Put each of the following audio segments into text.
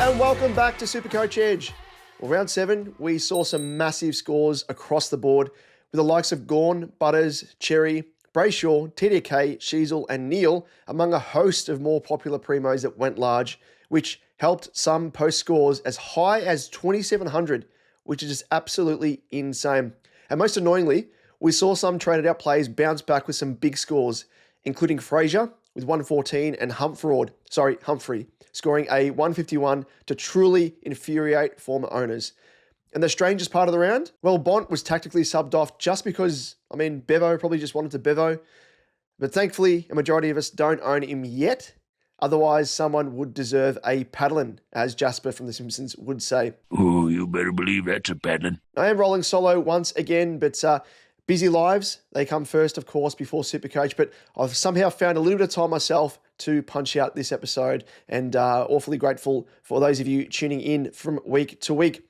And welcome back to SuperCoach Edge. Well, round 7, we saw some massive scores across the board with the likes of Gawn, Butters, Xerri, Brayshaw, TDK, Sheezel and Neale, among a host of more popular premos that went large, which helped some post scores as high as 2,700, which is just absolutely insane. And most annoyingly, we saw some traded out players bounce back with some big scores, including Freijah with 114 and Humphrey scoring a 151 to truly infuriate former owners. And the strangest part of the round? Well, Bont was tactically subbed off just because, Bevo probably just wanted to Bevo. But thankfully, a majority of us don't own him yet. Otherwise, someone would deserve a paddlin, as Jasper from The Simpsons would say. Oh, you better believe that's a paddlin. I am rolling solo once again, but busy lives, they come first, of course, before SuperCoach. But I've somehow found a little bit of time myself to punch out this episode, and awfully grateful for those of you tuning in from week to week.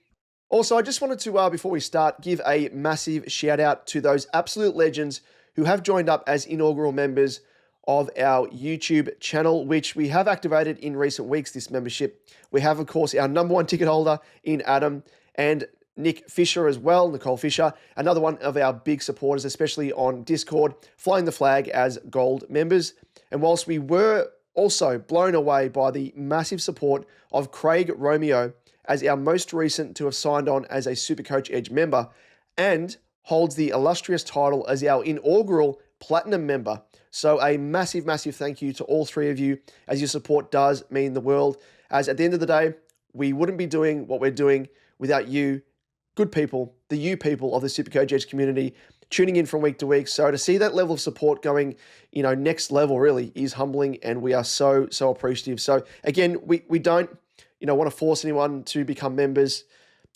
Also, I just wanted to, before we start, give a massive shout out to those absolute legends who have joined up as inaugural members of our YouTube channel, which we have activated in recent weeks, this membership. We have, of course, our number one ticket holder in Adam and Nick Fisher as well, Nicole Fisher, another one of our big supporters, especially on Discord, flying the flag as gold members. And whilst we were also blown away by the massive support of Craig Romeo as our most recent to have signed on as a SuperCoach Edge member and holds the illustrious title as our inaugural Platinum member. So a massive, massive thank you to all three of you, as your support does mean the world. As at the end of the day, we wouldn't be doing what we're doing without you, good people, the you people of the SuperCoach Edge community, tuning in from week to week. So to see that level of support going, next level really is humbling, and we are so, so appreciative. So again, we don't, want to force anyone to become members.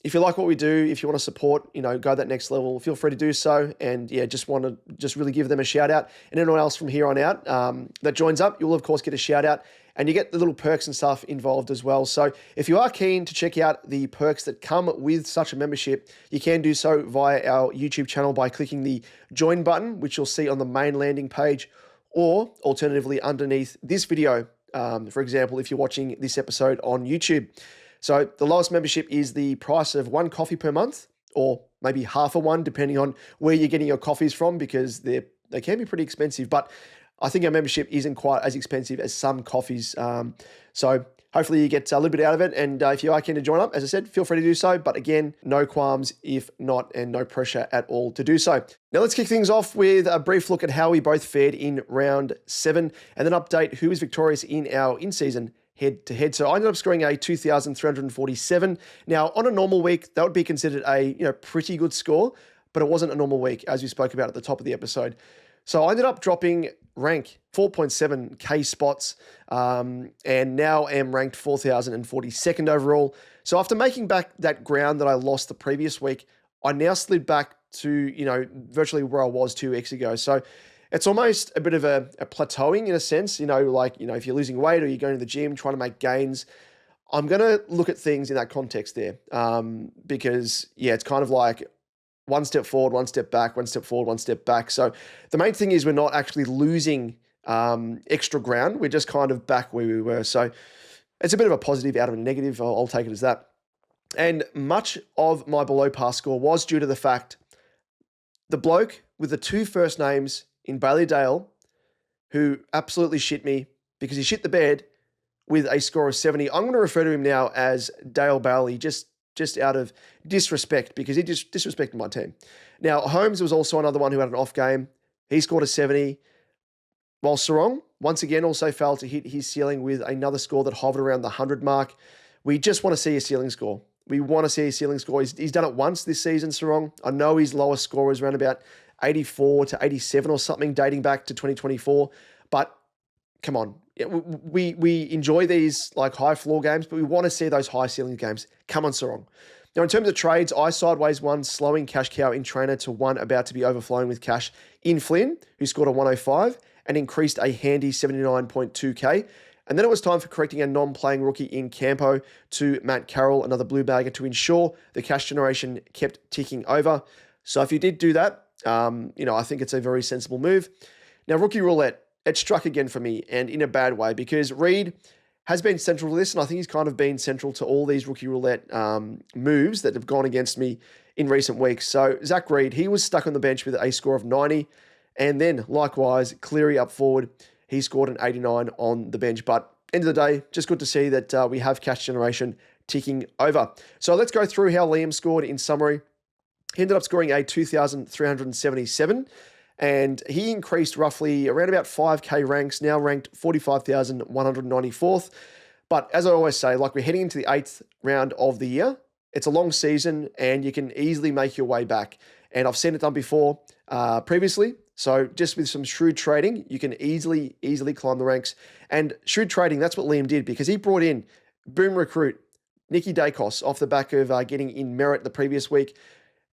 If you like what we do, if you want to support, go that next level, feel free to do so. And yeah, just want to really give them a shout out. And anyone else from here on out that joins up, you'll of course get a shout out, and you get the little perks and stuff involved as well. So if you are keen to check out the perks that come with such a membership, you can do so via our YouTube channel by clicking the join button, which you'll see on the main landing page, or alternatively underneath this video. For example, if you're watching this episode on YouTube. So the lowest membership is the price of one coffee per month, or maybe half a one, depending on where you're getting your coffees from, because they can be pretty expensive. But I think our membership isn't quite as expensive as some coffees. So hopefully you get a little bit out of it. And if you are keen to join up, as I said, feel free to do so. But again, no qualms if not, and no pressure at all to do so. Now let's kick things off with a brief look at how we both fared in round 7, and then update who is victorious in our in-season head-to-head. So I ended up scoring a 2,347. Now, on a normal week, that would be considered a pretty good score, but it wasn't a normal week, as we spoke about at the top of the episode. So I ended up dropping rank 4.7k spots, and now am ranked 4,042nd overall. So after making back that ground that I lost the previous week, I now slid back to, virtually where I was 2 weeks ago. So it's almost a bit of a plateauing in a sense, if you're losing weight or you're going to the gym, trying to make gains. I'm going to look at things in that context there, because, it's kind of like one step forward, one step back, one step forward, one step back. So the main thing is we're not actually losing extra ground. We're just kind of back where we were. So it's a bit of a positive out of a negative. I'll take it as that. And much of my below par score was due to the fact the bloke with the 2 first names in Bailey Dale, who absolutely shit me because he shit the bed with a score of 70. I'm going to refer to him now as Dale Bailey, just out of disrespect, because he just disrespected my team. Now, Holmes was also another one who had an off game. He scored a 70. While Sarong, once again, also failed to hit his ceiling with another score that hovered around the 100 mark. We just want to see a ceiling score. We want to see a ceiling score. He's done it once this season, Sarong. I know his lowest score was around about 84 to 87 or something, dating back to 2024. But come on, we enjoy these like high floor games, but we want to see those high ceiling games. Come on, Sarong. Now, in terms of trades, I sideways won slowing cash cow in trainer to one about to be overflowing with cash in Flynn, who scored a 105 and increased a handy 79.2k. And then it was time for correcting a non-playing rookie in Campo to Matt Carroll, another blue bagger, to ensure the cash generation kept ticking over. So if you did do that, I think it's a very sensible move. Now, rookie roulette, it struck again for me, and in a bad way, because Reed has been central to this, and I think he's kind of been central to all these rookie roulette moves that have gone against me in recent weeks. So Zach Reid, he was stuck on the bench with a score of 90, and then likewise, Cleary up forward, he scored an 89 on the bench. But end of the day, just good to see that we have cash generation ticking over. So let's go through how Liam scored in summary. He ended up scoring a 2,377, and he increased roughly around about 5K ranks, now ranked 45,194th. But as I always say, like we're heading into the 8th round of the year, it's a long season and you can easily make your way back. And I've seen it done before previously. So just with some shrewd trading, you can easily climb the ranks. And shrewd trading, that's what Liam did, because he brought in boom recruit Nicky Dacos off the back of getting in merit the previous week.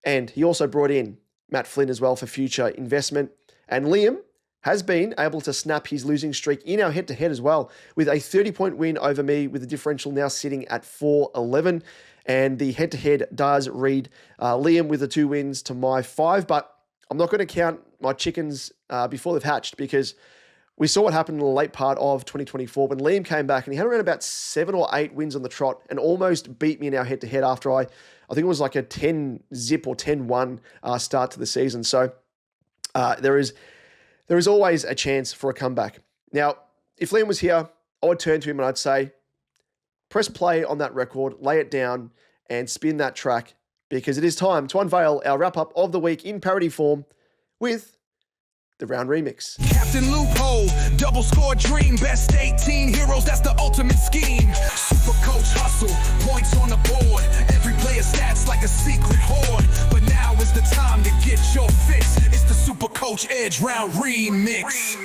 And he also brought in Matt Flynn as well for future investment. And Liam has been able to snap his losing streak in our head-to-head as well, with a 30-point win over me, with the differential now sitting at 4-11. And the head-to-head does read Liam with the 2 wins to my 5. But I'm not going to count my chickens before they've hatched, because we saw what happened in the late part of 2024 when Liam came back and he had around about 7 or 8 wins on the trot and almost beat me in our head-to-head after I think it was like a 10-zip or 10-1 start to the season. So there is always a chance for a comeback. Now, if Liam was here, I would turn to him and I'd say, press play on that record, lay it down, and spin that track, because it is time to unveil our wrap-up of the week in parody form with the round remix. Captain Loophole, double score dream, best 18 heroes, that's the ultimate scheme. Super coach hustle, points on the board, every player stats like a secret hoard. But now is the time to get your fix. It's the Super Coach Edge round remix.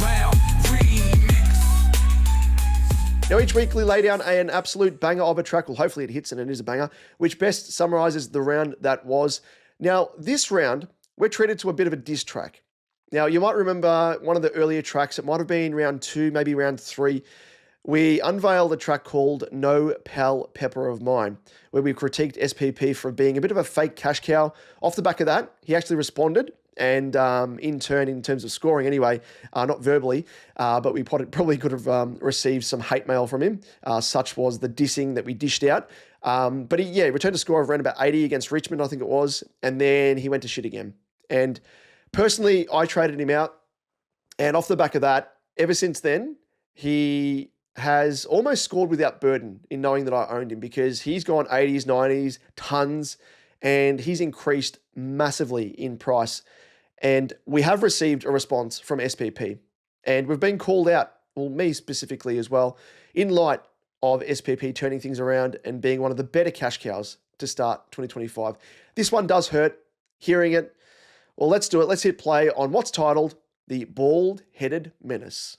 Round remix. Now, each week we lay down an absolute banger of a track. Well, hopefully it hits and it is a banger, which best summarizes the round that was. Now, this round, we're treated to a bit of a diss track. Now, you might remember one of the earlier tracks. It might have been round 2, maybe round 3. We unveiled a track called No Pal Pepper of Mine, where we critiqued SPP for being a bit of a fake cash cow. Off the back of that, he actually responded. And in turn, in terms of scoring anyway, not verbally, but we probably could have received some hate mail from him. Such was the dissing that we dished out. But he returned a score of around about 80 against Richmond, I think it was. And then he went to shit again. And personally, I traded him out. And off the back of that, ever since then, he has almost scored without burden in knowing that I owned him, because he's gone 80s, 90s, tons, and he's increased massively in price. And we have received a response from SPP, and we've been called out, well, me specifically as well, in light of SPP turning things around and being one of the better cash cows to start 2025. This one does hurt, hearing it. Well, let's do it. Let's hit play on what's titled The Bald-Headed Menace.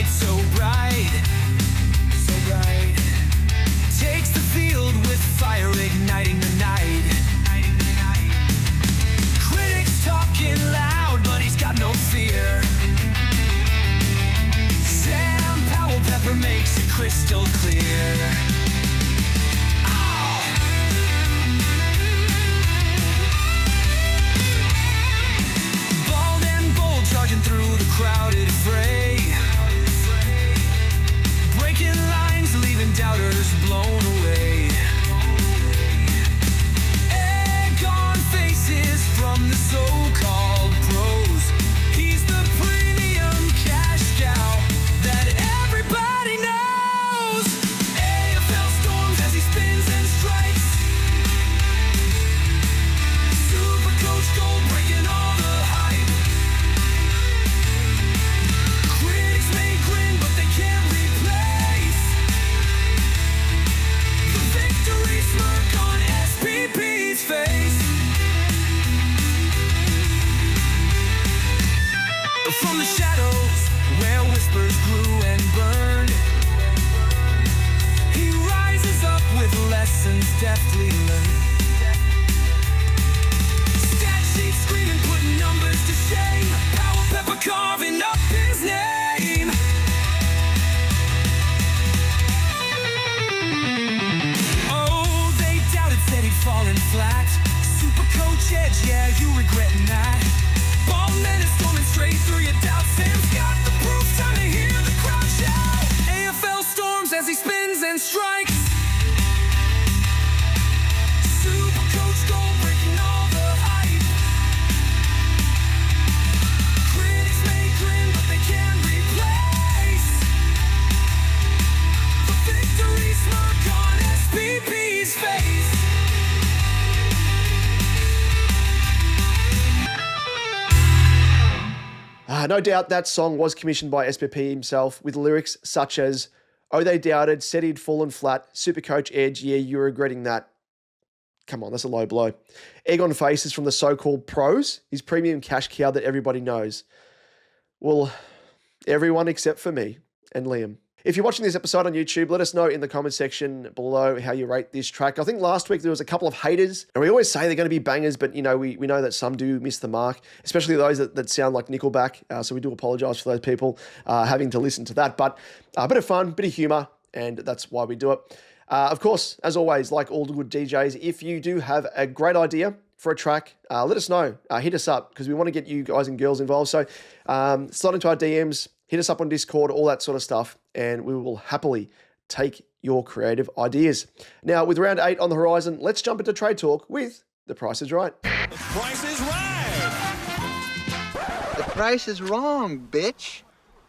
So bright, takes the field with fire, igniting the night. Critics talking loud, but he's got no fear. Sam Powell Pepper makes it crystal clear. Oh! Bald and bold, charging through the crowded fray. Breaking lines, leaving doubters blown away. Gawn faces from the so-called pros. He's the premium cash cow that everybody knows. AFL storms as he spins and strikes. SuperCoach gold, breaking all the hype. Critics may grin, but they can't replace the victory smirk on SPP's face. From the shadows where whispers grew and burned, he rises up with lessons deftly learned. Stat sheets screaming, putting numbers to shame. Power Pepper carving up his name. No doubt that song was commissioned by SPP himself with lyrics such as, "Oh, they doubted, said he'd fallen flat, SuperCoach Edge, yeah, you're regretting that." Come on, that's a low blow. Egg on faces from the so-called pros, his premium cash cow that everybody knows. Well, everyone except for me and Liam. If you're watching this episode on YouTube, let us know in the comment section below how you rate this track. I think last week there was a couple of haters, and we always say they're going to be bangers, but we know that some do miss the mark, especially those that sound like Nickelback. So we do apologize for those people having to listen to that. But a bit of fun, bit of humor, and that's why we do it. Of course, as always, like all good DJs, if you do have a great idea for a track, let us know. Hit us up because we want to get you guys and girls involved. So slide into our DMs, hit us up on Discord, all that sort of stuff, and we will happily take your creative ideas. Now, with round 8 on the horizon, let's jump into trade talk with The Price is Right. The price is right. The price is wrong, bitch.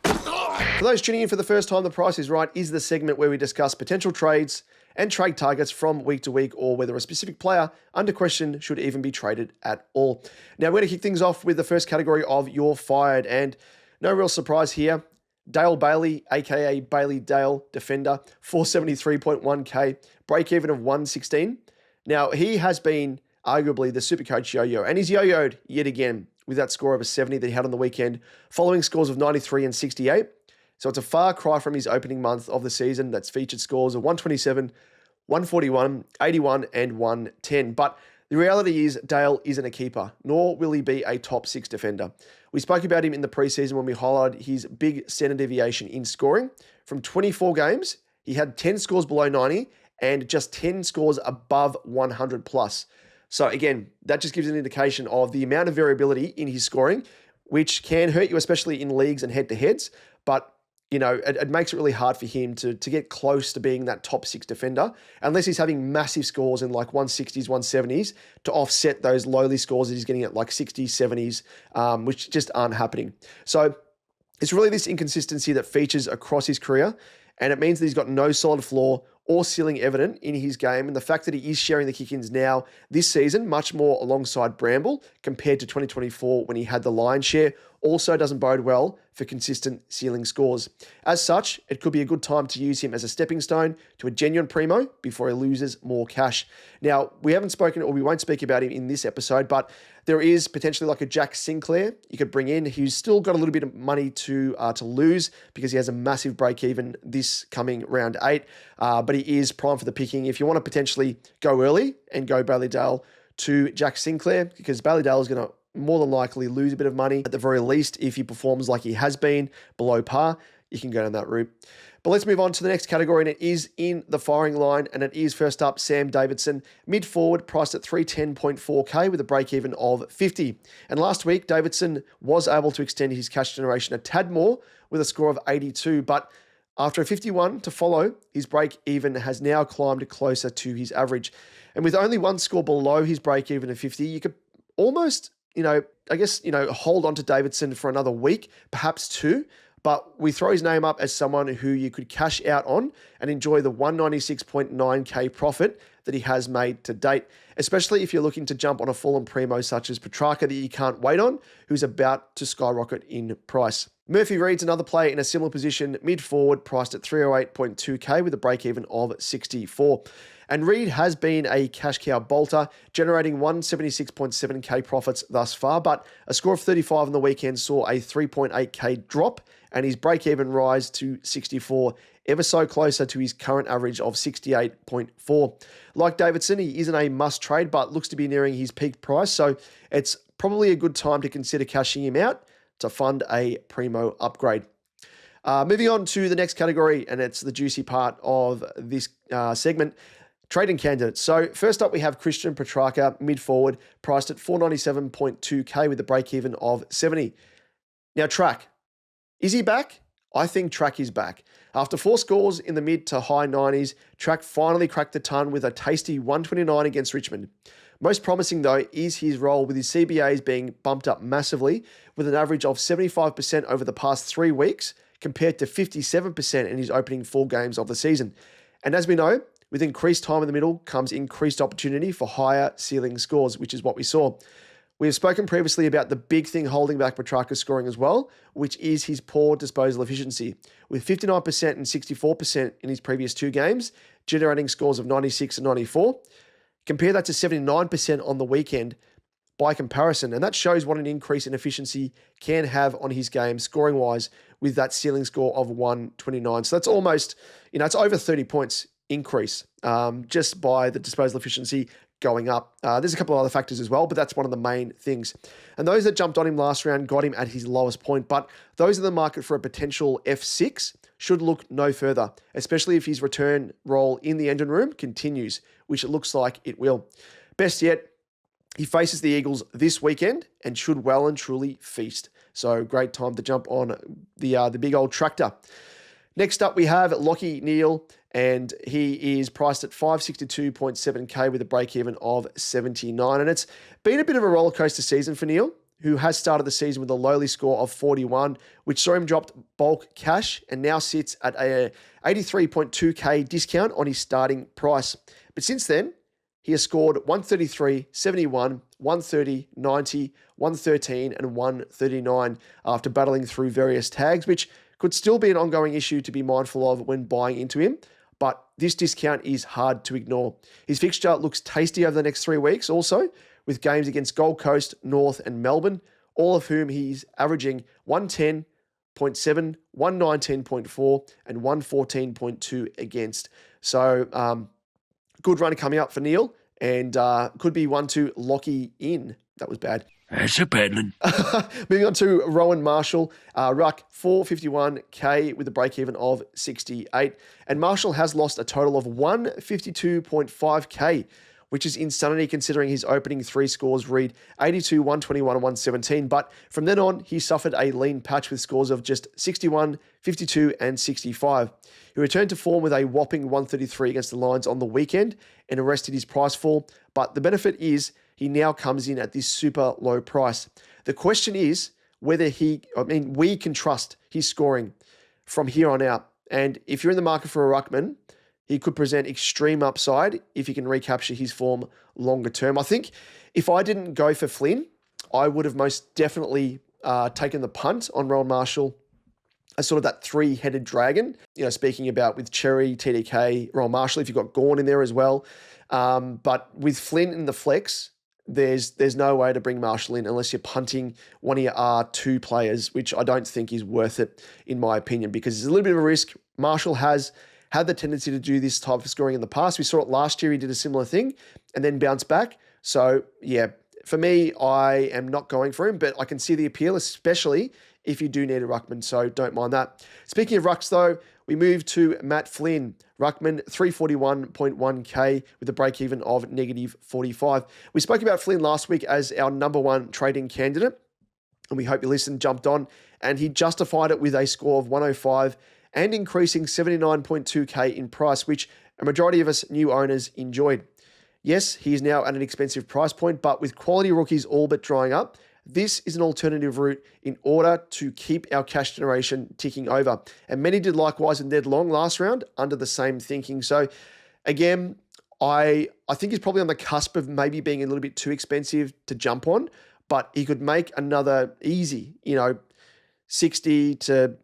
For those tuning in for the first time, The Price is Right is the segment where we discuss potential trades and trade targets from week to week, or whether a specific player under question should even be traded at all. Now, we're going to kick things off with the first category of You're Fired, and no real surprise here. Dale Bailey, aka Bailey Dale, defender, 473.1k, break even of 116. Now, he has been arguably the SuperCoach yo-yo, and he's yo-yoed yet again with that score of a 70 that he had on the weekend, following scores of 93 and 68. So it's a far cry from his opening month of the season that's featured scores of 127, 141, 81, and 110. But the reality is Dale isn't a keeper, nor will he be a top 6 defender. We spoke about him in the preseason when we highlighted his big standard deviation in scoring. From 24 games, he had 10 scores below 90 and just 10 scores above 100 plus. So again, that just gives an indication of the amount of variability in his scoring, which can hurt you, especially in leagues and head-to-heads. But it makes it really hard for him to get close to being that top 6 defender, unless he's having massive scores in like 160s, 170s to offset those lowly scores that he's getting at like 60s, 70s, which just aren't happening. So it's really this inconsistency that features across his career, and it means that he's got no solid floor or ceiling evident in his game, and the fact that he is sharing the kick-ins now this season, much more alongside Bramble compared to 2024 when he had the lion's share, also doesn't bode well for consistent ceiling scores. As such, it could be a good time to use him as a stepping stone to a genuine primo before he loses more cash. Now, we haven't spoken, or we won't speak about him in this episode, but there is potentially like a Jack Sinclair you could bring in, who's still got a little bit of money to lose because he has a massive break even this coming round 8, but he is prime for the picking. If you want to potentially go early and go Bailey Dale to Jack Sinclair, because Bailey Dale is going to more than likely lose a bit of money. At the very least, if he performs like he has been below par, you can go down that route. But let's move on to the next category, and it is in the firing line, and it is first up Sam Davidson, mid-forward, priced at 310.4k with a break-even of 50. And last week, Davidson was able to extend his cash generation a tad more with a score of 82, but after a 51 to follow, his break-even has now climbed closer to his average. And with only one score below his break-even of 50, you could almost hold on to Davidson for another week, perhaps 2, but we throw his name up as someone who you could cash out on and enjoy the 196.9k profit that he has made to date, especially if you're looking to jump on a fallen primo such as Petrarca that you can't wait on, who's about to skyrocket in price. Murphy Reed's another player in a similar position, mid-forward, priced at 308.2k with a break-even of 64. And Reed has been a cash cow bolter, generating 176.7k profits thus far, but a score of 35 on the weekend saw a 3.8k drop and his break-even rise to 64, ever so closer to his current average of 68.4. Like Davidson, he isn't a must-trade, but looks to be nearing his peak price, so it's probably a good time to consider cashing him out to fund a primo upgrade. Moving on to the next category, and it's the juicy part of this segment, trading candidates. So first up, we have Christian Petrarca, mid-forward, priced at 497.2k with a break-even of 70. Now, Track, is he back? I think Track is back. After 4 scores in the mid to high 90s, Track finally cracked the ton with a tasty 129 against Richmond. Most promising, though, is his role with his CBAs being bumped up massively, with an average of 75% over the past 3 weeks, compared to 57% in his opening 4 games of the season. And as we know, with increased time in the middle comes increased opportunity for higher ceiling scores, which is what we saw. We have spoken previously about the big thing holding back Petrarca's scoring as well, which is his poor disposal efficiency. With 59% and 64% in his previous 2 games, generating scores of 96 and 94. Compare that to 79% on the weekend by comparison, and that shows what an increase in efficiency can have on his game scoring-wise with that ceiling score of 129. So that's almost, it's over 30 points increase just by the disposal efficiency going up. There's a couple of other factors as well, but that's one of the main things. And those that jumped on him last round got him at his lowest point, but those in the market for a potential F6 should look no further, especially if his return role in the engine room continues, which it looks like it will. Best yet, he faces the Eagles this weekend and should well and truly feast. So great time to jump on the big old tractor. Next up, we have Lachie Neale, and he is priced at 562.7k with a break-even of 79. And it's been a bit of a rollercoaster season for Neale, who has started the season with a lowly score of 41, which saw him drop bulk cash and now sits at a 83.2k discount on his starting price. But since then, he has scored 133, 71, 130, 90, 113, and 139 after battling through various tags, which could still be an ongoing issue to be mindful of when buying into him, but this discount is hard to ignore. His fixture looks tasty over the next 3 weeks also, with games against Gold Coast, North, and Melbourne, all of whom he's averaging 110.7, 119.4, and 114.2 against. So, good run coming up for Neale, and could be one to Lachie in. That was bad. That's a paddlin. Moving on to Rowan Marshall, ruck 451k with a break-even of 68. And Marshall has lost a total of 152.5k, which is insanity considering his opening 3 scores read 82, 121, and 117. But from then on, he suffered a lean patch with scores of just 61, 52, and 65. He returned to form with a whopping 133 against the Lions on the weekend and arrested his price fall. But the benefit is he now comes in at this super low price. The question is whether we can trust his scoring from here on out. And if you're in the market for a ruckman, he could present extreme upside if he can recapture his form longer term. I think if I didn't go for Flynn, I would have most definitely taken the punt on Rowan Marshall as sort of that 3-headed dragon, speaking about with Xerri, TDK, Rowan Marshall, if you've got Gawn in there as well. But with Flynn in the flex, there's no way to bring Marshall in unless you're punting one of your R2 players, which I don't think is worth it, in my opinion, because it's a little bit of a risk. Marshall has had the tendency to do this type of scoring in the past. We saw it last year. He did a similar thing and then bounced back. So, yeah, for me, I am not going for him, but I can see the appeal, especially if you do need a ruckman, so don't mind that. Speaking of rucks, though, we move to Matt Flynn, ruckman 341.1k with a break-even of -45. We spoke about Flynn last week as our number 1 trading candidate, and we hope you listened, jumped on, and he justified it with a score of 105 and increasing 79.2k in price, which a majority of us new owners enjoyed. Yes, he is now at an expensive price point, but with quality rookies all but drying up, this is an alternative route in order to keep our cash generation ticking over. And many did likewise in Ned Long last round under the same thinking. So again, I think he's probably on the cusp of maybe being a little bit too expensive to jump on, but he could make another easy, 60 to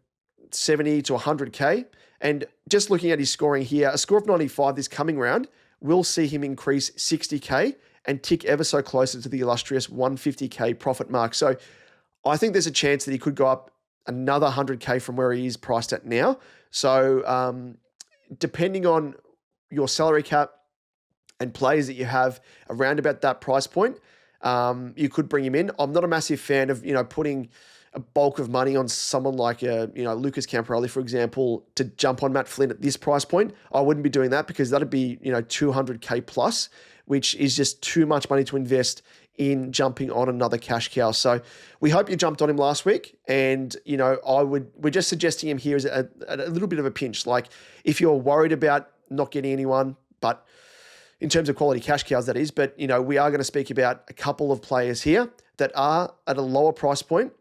70 to 100k. And just looking at his scoring here, a score of 95 this coming round will see him increase 60k and tick ever so closer to the illustrious 150k profit mark. So I think there's a chance that he could go up another 100k from where he is priced at now. So depending on your salary cap and players that you have around about that price point, you could bring him in. I'm not a massive fan of, putting a bulk of money on someone like Lucas Camporelli, for example, to jump on Matt Flynn at this price point. I wouldn't be doing that because that'd be 200k plus, which is just too much money to invest in jumping on another cash cow. So we hope you jumped on him last week, and we're just suggesting him here as a little bit of a pinch. Like if you're worried about not getting anyone, but in terms of quality cash cows, that is. But we are going to speak about a couple of players here that are at a lower price point.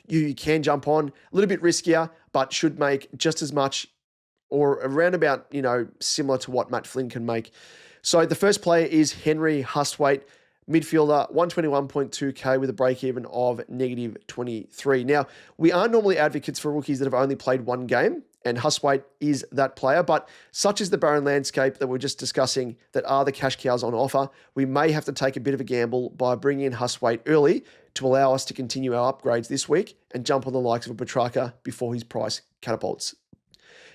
You can jump on, a little bit riskier, but should make just as much or around about, similar to what Matt Flynn can make. So the first player is Henry Hustwaite, midfielder, 121.2k with a break-even of -23. Now, we are normally advocates for rookies that have only played one game, and Hustwaite is that player, but such is the barren landscape that we're just discussing that are the cash cows on offer, we may have to take a bit of a gamble by bringing in Hustwaite early to allow us to continue our upgrades this week and jump on the likes of a Petrarca before his price catapults.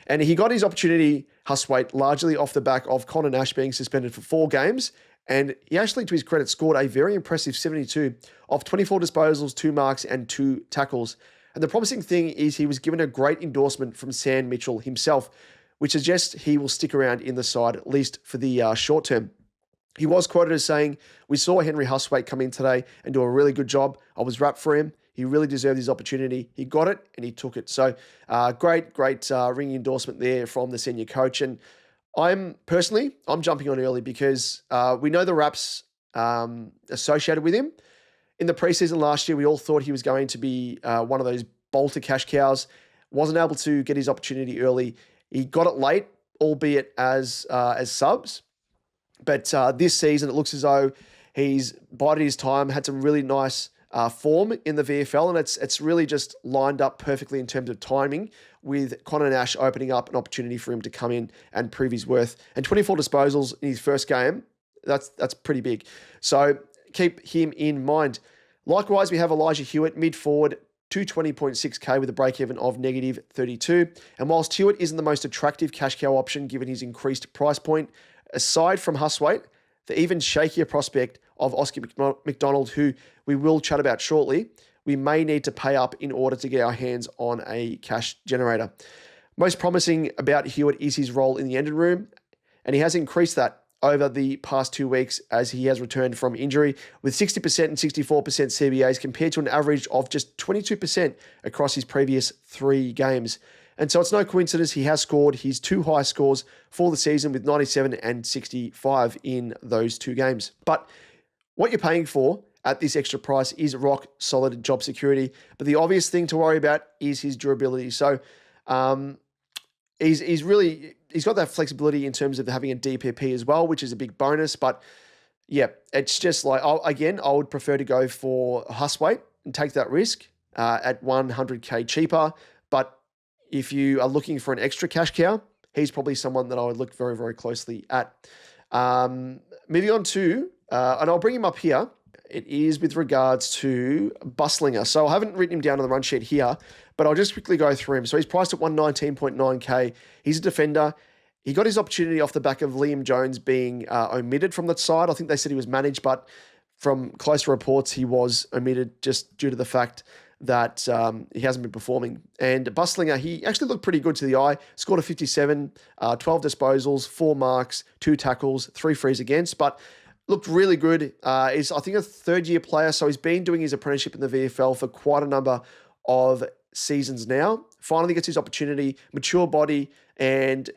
And he got his opportunity, Hustwaite, largely off the back of Connor Nash being suspended for 4 games, and he actually, to his credit, scored a very impressive 72 off 24 disposals, 2 marks, and 2 tackles. And the promising thing is he was given a great endorsement from Sam Mitchell himself, which suggests he will stick around in the side, at least for the short term. He was quoted as saying, "We saw Henry Hustwaite come in today and do a really good job. I was wrapped for him. He really deserved his opportunity. He got it and he took it." So great ringing endorsement there from the senior coach. And I'm jumping on early because we know the raps associated with him. In the preseason last year, we all thought he was going to be one of those bolter cash cows. Wasn't able to get his opportunity early. He got it late, albeit as subs. But this season, it looks as though he's bided his time, had some really nice form in the VFL, and it's really just lined up perfectly in terms of timing with Connor Nash opening up an opportunity for him to come in and prove his worth. And 24 disposals in his first game, that's pretty big. So keep him in mind. Likewise, we have Elijah Hewitt, mid-forward, 220.6k with a break-even of -32. And whilst Hewitt isn't the most attractive cash cow option given his increased price point, aside from Hustwaite, the even shakier prospect of Oscar McDonald, who we will chat about shortly, we may need to pay up in order to get our hands on a cash generator. Most promising about Hewitt is his role in the engine room, and he has increased that over the past 2 weeks as he has returned from injury with 60% and 64% CBAs compared to an average of just 22% across his previous 3 games. And so it's no coincidence he has scored his 2 high scores for the season with 97 and 65 in those 2 games. But what you're paying for at this extra price is rock solid job security. But the obvious thing to worry about is his durability. So he's got that flexibility in terms of having a DPP as well, which is a big bonus. But yeah, it's just like, I would prefer to go for Hustwaite and take that risk at 100k cheaper. But if you are looking for an extra cash cow, he's probably someone that I would look very, very closely at. Moving on to, and I'll bring him up here, it is with regards to Bustlinger. So I haven't written him down on the run sheet here, but I'll just quickly go through him. So he's priced at 119.9k. He's a defender. He got his opportunity off the back of Liam Jones being omitted from that side. I think they said he was managed, but from closer reports, he was omitted just due to the fact that he hasn't been performing. And Bustlinger, he actually looked pretty good to the eye. Scored a 57, 12 disposals, 4 marks, 2 tackles, 3 frees against, but looked really good. Is I think a 3rd-year player, so he's been doing his apprenticeship in the VFL for quite a number of seasons now. Finally gets his opportunity, mature body, and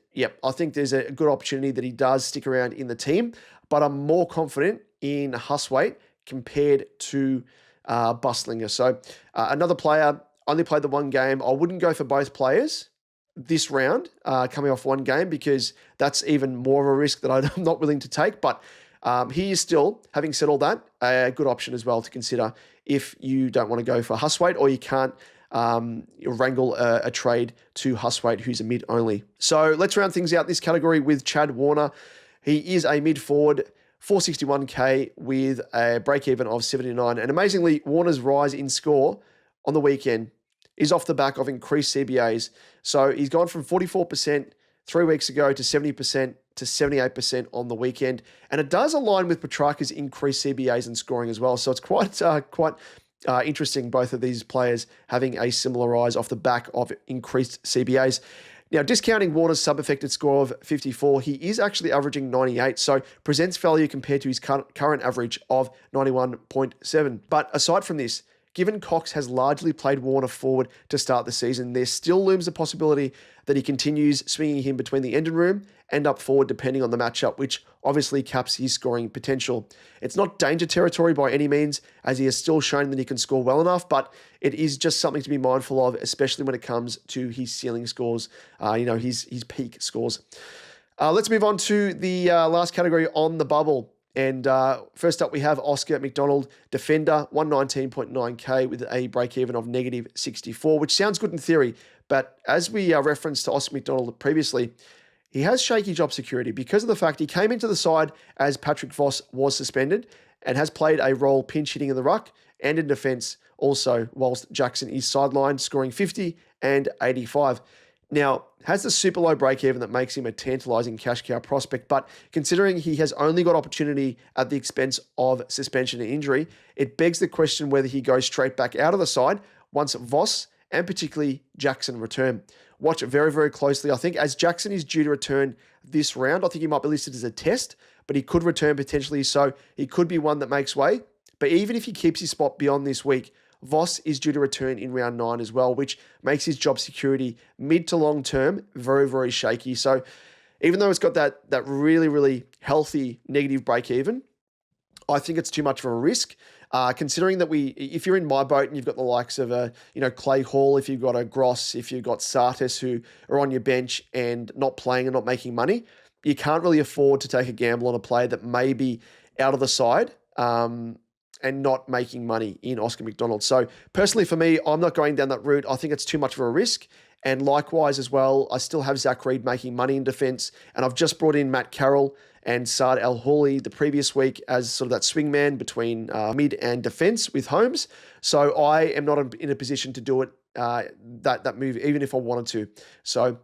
I think there's a good opportunity that he does stick around in the team. But I'm more confident in Hustwaite compared to Bustlinger. So another player, only played the 1 game. I wouldn't go for both players this round, coming off 1 game, because that's even more of a risk that I'm not willing to take. But he is still, having said all that, a good option as well to consider if you don't want to go for Hustwaite or you can't wrangle a trade to Hustwaite, who's a mid only. So let's round things out this category with Chad Warner. He is a mid-forward, 461k with a break-even of 79. And amazingly, Warner's rise in score on the weekend is off the back of increased CBAs. So he's gone from 44% 3 weeks ago to 70% to 78% on the weekend. And it does align with Petrarca's increased CBAs and scoring as well. So it's quite interesting, both of these players having a similar rise off the back of increased CBAs. Now, discounting Warner's sub-affected score of 54, he is actually averaging 98, so presents value compared to his current average of 91.7. But aside from this, given Cox has largely played Warner forward to start the season, there still looms a possibility that he continues swinging him between the engine room and up forward depending on the matchup, which obviously caps his scoring potential. It's not danger territory by any means, as he has still shown that he can score well enough, but it is just something to be mindful of, especially when it comes to his ceiling scores, his peak scores. Let's move on to the last category on the bubble. And first up, we have Oscar McDonald, defender, 119.9k with a break-even of -64, which sounds good in theory. But as we referenced to Oscar McDonald previously, he has shaky job security because of the fact he came into the side as Patrick Voss was suspended and has played a role pinch hitting in the ruck and in defence also, whilst Jackson is sidelined, scoring 50 and 85. Now, has the super low break-even that makes him a tantalising cash cow prospect, but considering he has only got opportunity at the expense of suspension and injury, it begs the question whether he goes straight back out of the side once Voss and particularly Jackson return. Watch it very, very closely. I think as Jackson is due to return this round, I think he might be listed as a test, but he could return potentially, so he could be one that makes way. But even if he keeps his spot beyond this week, Voss is due to return in round 9 as well, which makes his job security mid to long term very, very shaky. So even though it's got that really, really healthy negative break even, I think it's too much of a risk. Considering that if you're in my boat and you've got the likes of Clay Hall, if you've got a Gross, if you've got Sartis who are on your bench and not playing and not making money, you can't really afford to take a gamble on a player that may be out of the side and not making money in Oscar McDonald. So personally for me, I'm not going down that route. I think it's too much of a risk. And likewise as well, I still have Zach Reed making money in defence. And I've just brought in Matt Carroll and Saad El Houli the previous week as sort of that swingman between mid and defence with Holmes. So I am not in a position to do it, that move, even if I wanted to. So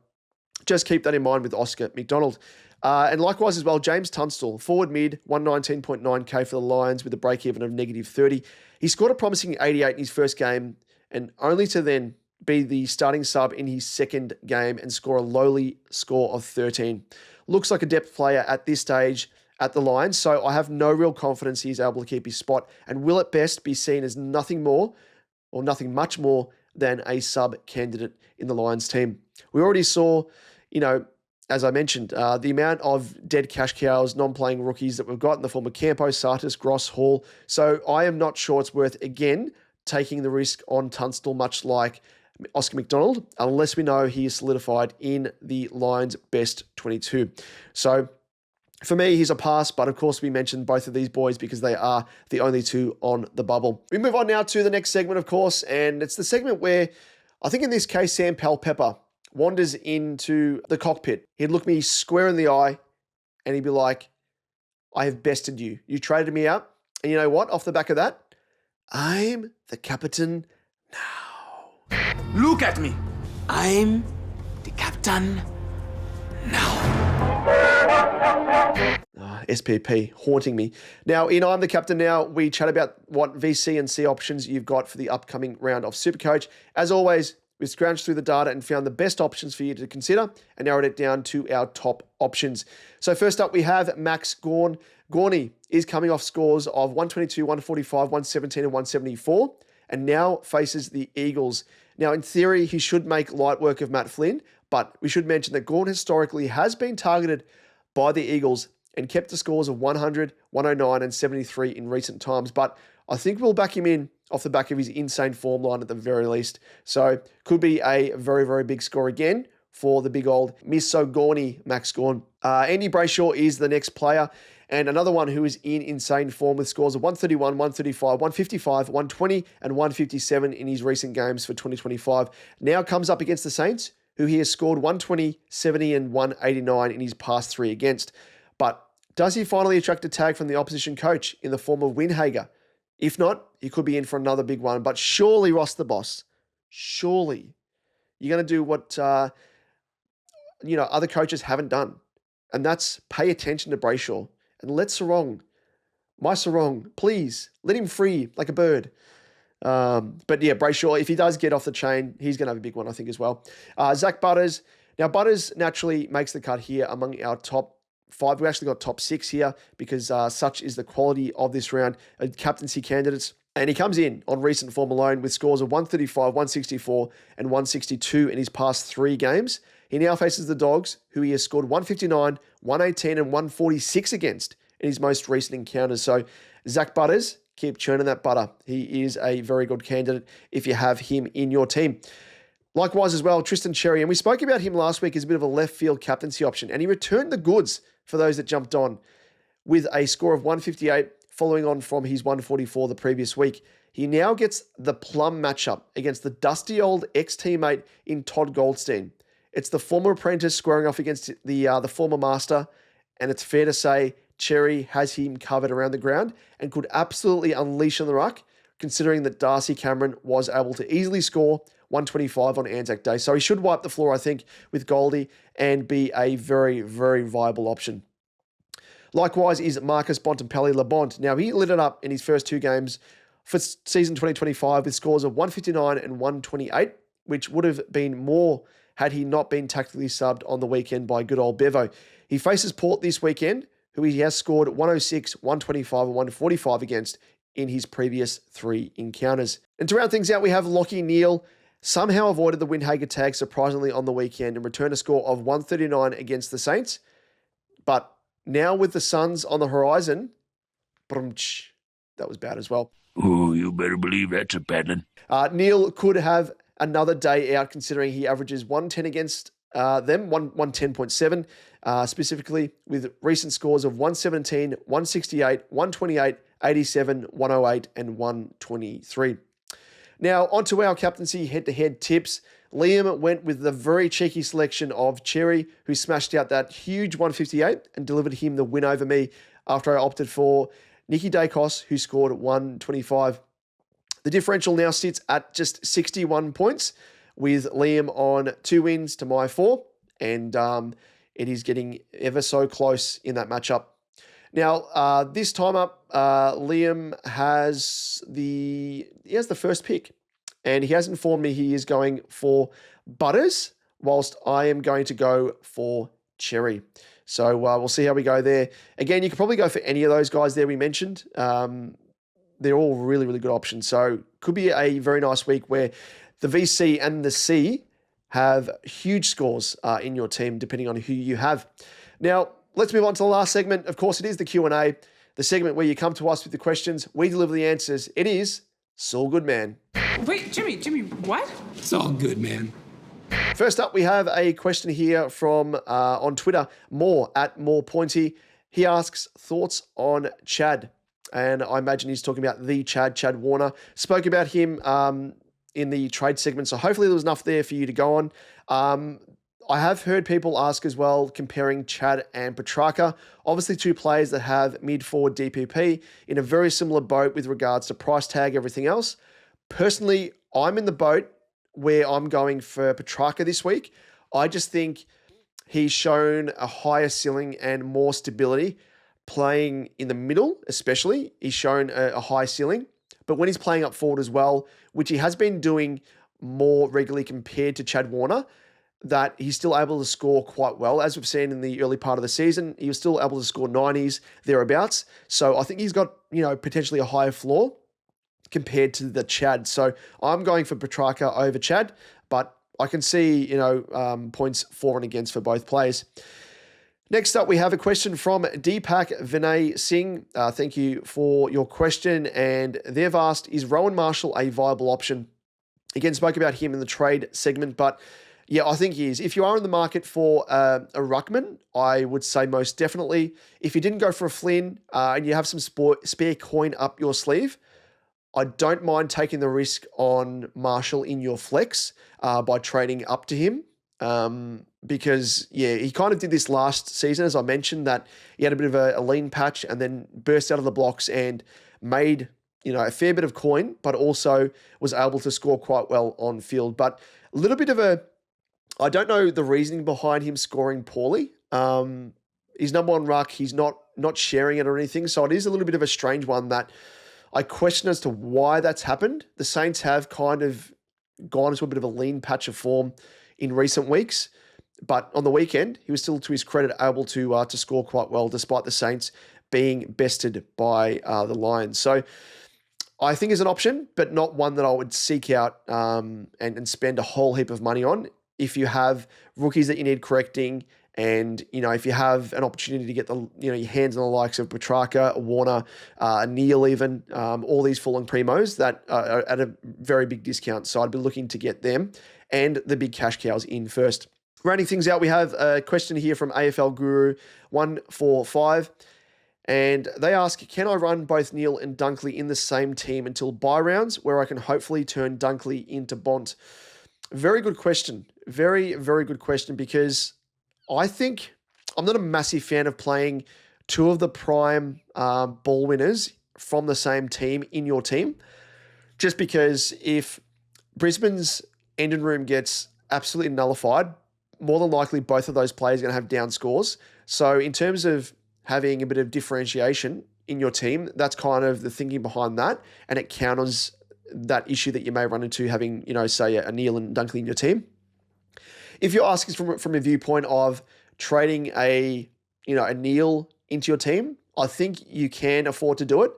just keep that in mind with Oscar McDonald. And likewise as well, James Tunstall, forward mid, 119.9k for the Lions with a break-even of -30. He scored a promising 88 in his first game and only to then be the starting sub in his second game and score a lowly score of 13. Looks like a depth player at this stage at the Lions, so I have no real confidence he's able to keep his spot and will at best be seen as nothing more or nothing much more than a sub candidate in the Lions team. We already saw, as I mentioned, the amount of dead cash cows, non-playing rookies that we've got in the form of Campo, Sartis, Gross, Hall. So I am not sure it's worth, again, taking the risk on Tunstall, much like Oscar McDonald, unless we know he is solidified in the Lions' best 22. So for me, he's a pass, but of course we mentioned both of these boys because they are the only two on the bubble. We move on now to the next segment, of course, and it's the segment where I think in this case, Sam Powell-Pepper wanders into the cockpit. He'd look me square in the eye and he'd be like, I have bested you. You traded me out. And you know what? Off the back of that, I'm the captain now. Look at me. I'm the captain now. SPP haunting me. Now, in I'm the Captain Now, we chat about what VC and C options you've got for the upcoming round of SuperCoach. As always, we scrounged through the data and found the best options for you to consider and narrowed it down to our top options. So first up, we have Max Gawn. Gawny is coming off scores of 122, 145, 117 and 174 and now faces the Eagles. Now, in theory, he should make light work of Matt Flynn, but we should mention that Gawn historically has been targeted by the Eagles and kept the scores of 100, 109 and 73 in recent times. But I think we'll back him in off the back of his insane form line at the very least. So could be a very, very big score again for the big old Misogorny Max Gawn. Andy Brayshaw is the next player and another one who is in insane form with scores of 131, 135, 155, 120 and 157 in his recent games for 2025. Now comes up against the Saints, who he has scored 120, 70 and 189 in his past 3 against. But does he finally attract a tag from the opposition coach in the form of Winhager? If not, he could be in for another big one. But surely, Ross the Boss, surely you're going to do what other coaches haven't done. And that's pay attention to Brayshaw. And let Sarong, my Sarong, please, let him free like a bird. But yeah, Brayshaw, if he does get off the chain, he's going to have a big one, I think, as well. Zach Butters. Now, Butters naturally makes the cut here among our top 5. We actually got top 6 here because such is the quality of this round of captaincy candidates. And he comes in on recent form alone with scores of 135, 164 and 162 in his past 3 games. He now faces the Dogs, who he has scored 159, 118 and 146 against in his most recent encounters. So Zach Butters, keep churning that butter. He is a very good candidate if you have him in your team. Likewise as well, Tristan Xerri, and we spoke about him last week as a bit of a left field captaincy option, and he returned the goods for those that jumped on. with a score of 158 following on from his 144 the previous week. He now gets the plum matchup against the dusty old ex-teammate in Todd Goldstein. It's the former apprentice squaring off against the former master, and it's fair to say Xerri has him covered around the ground and could absolutely unleash on the ruck, considering that Darcy Cameron was able to easily score 125 on Anzac Day. So he should wipe the floor, I think, with Goldie and be a very, very viable option. Likewise is Marcus Bontempelli Bont. Now, he lit it up in his first two games for season 2025 with scores of 159 and 128, which would have been more had he not been tactically subbed on the weekend by good old Bevo. He faces Port this weekend, who he has scored 106, 125, and 145 against in his previous three encounters. And to round things out, we have Lachie Neale. Somehow avoided the Windhager tag surprisingly on the weekend and returned a score of 139 against the Saints. But now with the Suns on the horizon, that was bad as well. Oh, you better believe that's a paddlin. Neale could have another day out considering he averages 110 against them, 110.7, specifically with recent scores of 117, 168, 128, 87, 108, and 123. Now, onto our captaincy head-to-head tips. Liam went with the very cheeky selection of Xerri, who smashed out that huge 158 and delivered him the win over me after I opted for Nicky Dacos, who scored 125. The differential now sits at just 61 points, with Liam on 2 wins to my 4, and it is getting ever so close in that matchup. Now, this time up, Liam has the first pick, and he has informed me he is going for Butters, whilst I am going to go for Xerri. So we'll see how we go there. Again, you could probably go for any of those guys there we mentioned. They're all really, really good options. So could be a very nice week where the VC and the C have huge scores in your team, depending on who you have. Now, let's move on to the last segment. Of course, it is the Q&A, the segment where you come to us with the questions. We deliver the answers. It is Saul Goodman. Wait, Jimmy, what? It's all good, man. First up, we have a question here from on Twitter, @morepointy. He asks thoughts on Chad. And I imagine he's talking about the Chad Warner. Spoke about him in the trade segment, so hopefully there was enough there for you to go on. I have heard people ask as well, comparing Chad and Petrarca. Obviously, two players that have mid-forward DPP in a very similar boat with regards to price tag, everything else. Personally, I'm in the boat where I'm going for Petrarca this week. I just think he's shown a higher ceiling and more stability playing in the middle, especially. He's shown a high ceiling. But when he's playing up forward as well, which he has been doing more regularly compared to Chad Warner, that he's still able to score quite well. As we've seen in the early part of the season, he was still able to score 90s, thereabouts. So I think he's got, potentially a higher floor compared to the Chad. So I'm going for Petrarca over Chad, but I can see, points for and against for both players. Next up, we have a question from Deepak Vinay Singh. Thank you for your question. And they've asked, is Rowan Marshall a viable option? Again, spoke about him in the trade segment, but yeah, I think he is. If you are in the market for a ruckman, I would say most definitely. If you didn't go for a Flynn and you have some spare coin up your sleeve, I don't mind taking the risk on Marshall in your flex by trading up to him. Because, he kind of did this last season, as I mentioned, that he had a bit of a lean patch and then burst out of the blocks and made, a fair bit of coin, but also was able to score quite well on field. But a little bit of I don't know the reasoning behind him scoring poorly. He's number one ruck. He's not sharing it or anything. So it is a little bit of a strange one that I question as to why that's happened. The Saints have kind of gone into a bit of a lean patch of form in recent weeks. But on the weekend, he was still, to his credit, able to score quite well, despite the Saints being bested by the Lions. So I think is an option, but not one that I would seek out and spend a whole heap of money on. If you have rookies that you need correcting, and if you have an opportunity to get your hands on the likes of Petrarca, Warner, Neale, even all these falling primos that are at a very big discount, so I'd be looking to get them and the big cash cows in first. Rounding things out, we have a question here from AFL Guru 145. And they ask, can I run both Neale and Dunkley in the same team until bye rounds where I can hopefully turn Dunkley into Bont? Very good question. Very, very good question, because I think I'm not a massive fan of playing two of the prime ball winners from the same team in your team, just because if Brisbane's engine room gets absolutely nullified, more than likely both of those players are going to have down scores. So in terms of having a bit of differentiation in your team, that's kind of the thinking behind that, and it counters that issue that you may run into having, say a Neale and Dunkley in your team. If you're asking from a viewpoint of trading a Neale into your team, I think you can afford to do it.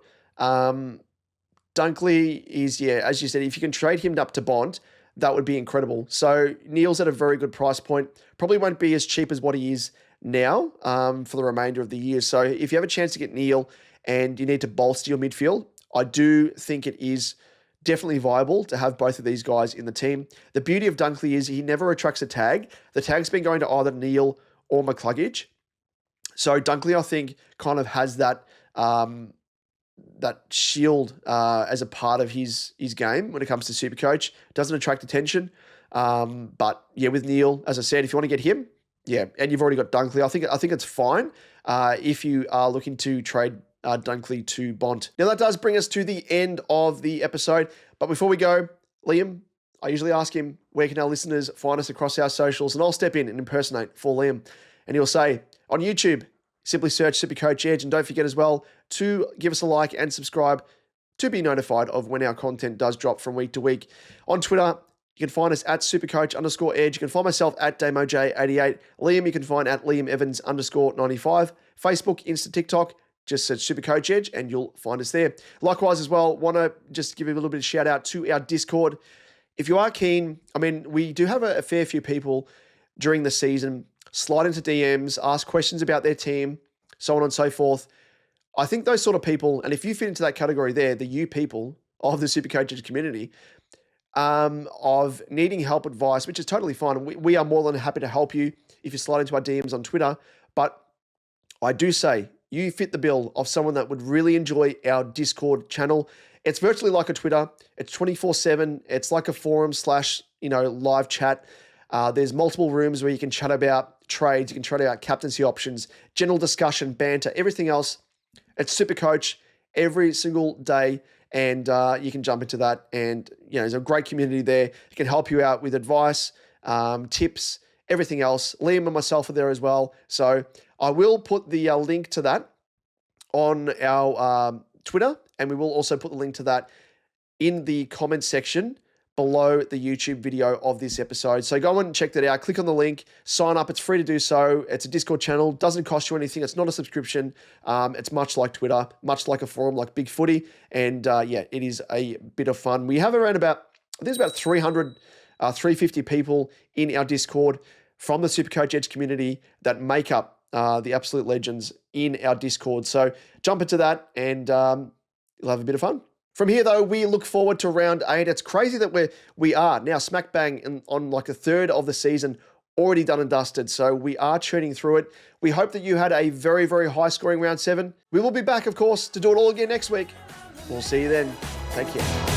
Dunkley is, as you said, if you can trade him up to Bont, that would be incredible. So Neale's at a very good price point. Probably won't be as cheap as what he is now for the remainder of the year. So if you have a chance to get Neale and you need to bolster your midfield, I do think it is definitely viable to have both of these guys in the team. The beauty of Dunkley is he never attracts a tag. The tag's been going to either Neale or McCluggage. So Dunkley, I think, kind of has that that shield as a part of his game when it comes to SuperCoach. Doesn't attract attention. But yeah, with Neale, as I said, if you want to get him, and you've already got Dunkley, I think it's fine if you are looking to trade Dunkley to Bont. Now that does bring us to the end of the episode. But before we go, Liam, I usually ask him, where can our listeners find us across our socials? And I'll step in and impersonate for Liam. And he'll say, on YouTube, simply search SuperCoach Edge. And don't forget as well to give us a like and subscribe to be notified of when our content does drop from week to week. On Twitter, you can find us at SuperCoach_Edge. You can find myself at DamoJ88. Liam, you can find at LiamEvans_95. Facebook, Insta, TikTok, just search SuperCoach Edge and you'll find us there. Likewise as well, want to just give you a little bit of shout out to our Discord. If you are keen, we do have a fair few people during the season slide into DMs, ask questions about their team, so on and so forth. I think those sort of people, and if you fit into that category there, the you people of the SuperCoach community, of needing help, advice, which is totally fine. We are more than happy to help you if you slide into our DMs on Twitter. But I do say you fit the bill of someone that would really enjoy our Discord channel. It's virtually like a Twitter. It's 24/7. It's like a forum / live chat. There's multiple rooms where you can chat about trades. You can chat about captaincy options, general discussion, banter, everything else. It's SuperCoach every single day. And you can jump into that. And, there's a great community there. It can help you out with advice, tips, everything else. Liam and myself are there as well. So I will put the link to that on our Twitter. And we will also put the link to that in the comments section below the YouTube video of this episode. So go and check that out. Click on the link, sign up. It's free to do so. It's a Discord channel. Doesn't cost you anything. It's not a subscription. It's much like Twitter, much like a forum like Big Footy. And it is a bit of fun. We have around about 300, 350 people in our Discord from the SuperCoach Edge community that make up the absolute legends in our Discord. So jump into that and you'll have a bit of fun. From here, though, we look forward to round 8. It's crazy that we are now smack bang on like a third of the season, already done and dusted. So we are churning through it. We hope that you had a very, very high scoring round 7. We will be back, of course, to do it all again next week. We'll see you then. Take care.